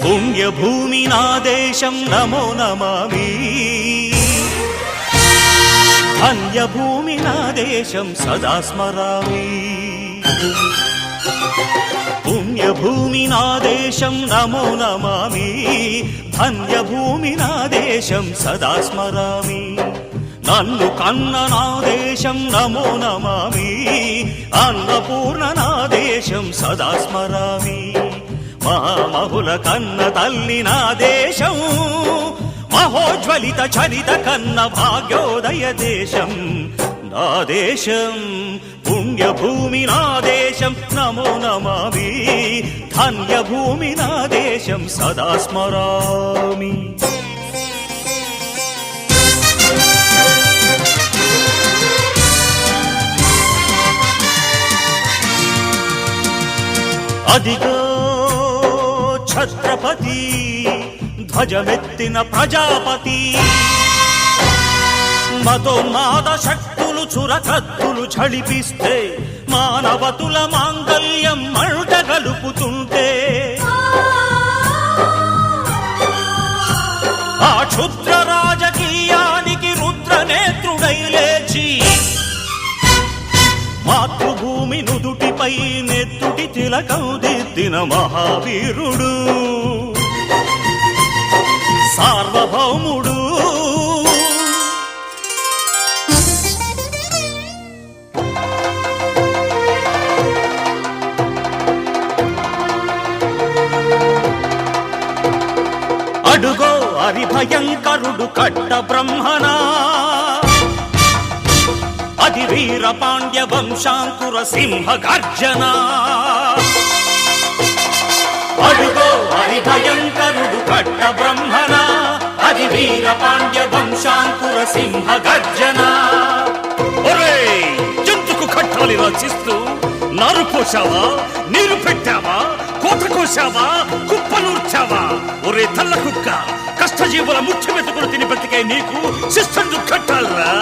పుణ్యభూమి నా దేశం నమో నమామి, ధన్యభూమి నా దేశం సదా స్మరామి. పుణ్యభూమి నా దేశం నమో నమామి, ధన్యభూమి నా దేశం సదా స్మరామి. నన్ను కన్న నా దేశం నమో నమామి, అన్నపూర్ణ నా దేశం సదా స్మరామి. మహామహుల కన్న తల్లి నా దేశం, మహోజ్వలిత చరిత కన్న భాగ్యోదయ దేశం నా దేశం. పుణ్యభూమి నా దేశం నమో నమామి, ధన్యభూమి నా దేశం సదా స్మరామి. అదిగో ఛత్రపతి ధ్వజమెత్తిన ప్రజాపతి, మతోన్మాద శక్తులు చురకత్తులు ఝళిపిస్తే, మానవతుల మాంగల్యం మంట గలుపుతుంటే, ఆ క్షుద్ర రాజకీయానికి రుద్రనేత్రుడై లేచి, మాతృభూమి నుదుటిపై నెత్తుటి తిలకం దిద్దిన మహావీరుడు, సార్వభౌముడు. అడుగో హరిభయంకరుడు కట్ట బ్రహ్మణా, అది వీర పాండ్య వంశాంకుర సింహ గర్జన. అడుగో హరిభయంకరుడు కట్ట బ్రహ్మణ, అది వీర పాండ్య వంశాంకుర సింహ గర్జన. ఒరే జంతుకు కట్టాలి రచిస్తూ, నారు పోసావా, నీరు పెట్టావా, కోత కోసావా, కుప్పనూర్చావా? ఒరే తల్ల కుక్క, కష్టజీవుల ముఖ్య వెతుకులు తిని బ్రతికే నీకు శిస్తందు కట్టాలరా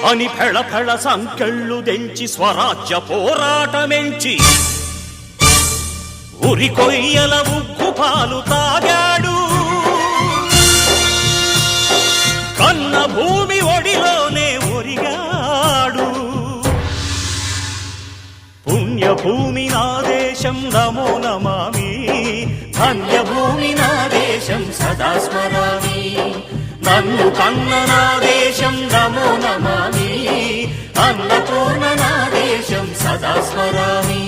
అని ఫెళ ఫెళ సంకెళ్ళు దెంచి స్వరాజ్య పోరాటమెంచి, ఉరి కొయ్యల ఉగ్గు పాలు తాగాడు, కన్న భూమి ఒడిలోనే ఒరిగాడు. పుణ్యభూమి నా దేశం నమో నమామి, ధన్యభూమి నా దేశం సదా స్మరామి. నన్ను కన్న నా దేశం నమో నమామి, అన్నపూర్ణ నా దేశం సదా స్మరామి.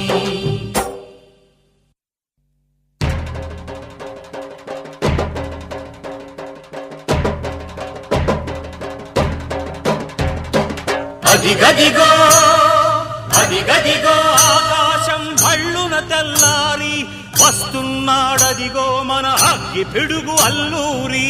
అదిగదిగో అదిగదిగో ఆకాశం భళ్ళున తెల్లారి, వస్తున్నాడదిగో మన అగ్గి పిడుగు అల్లూరి.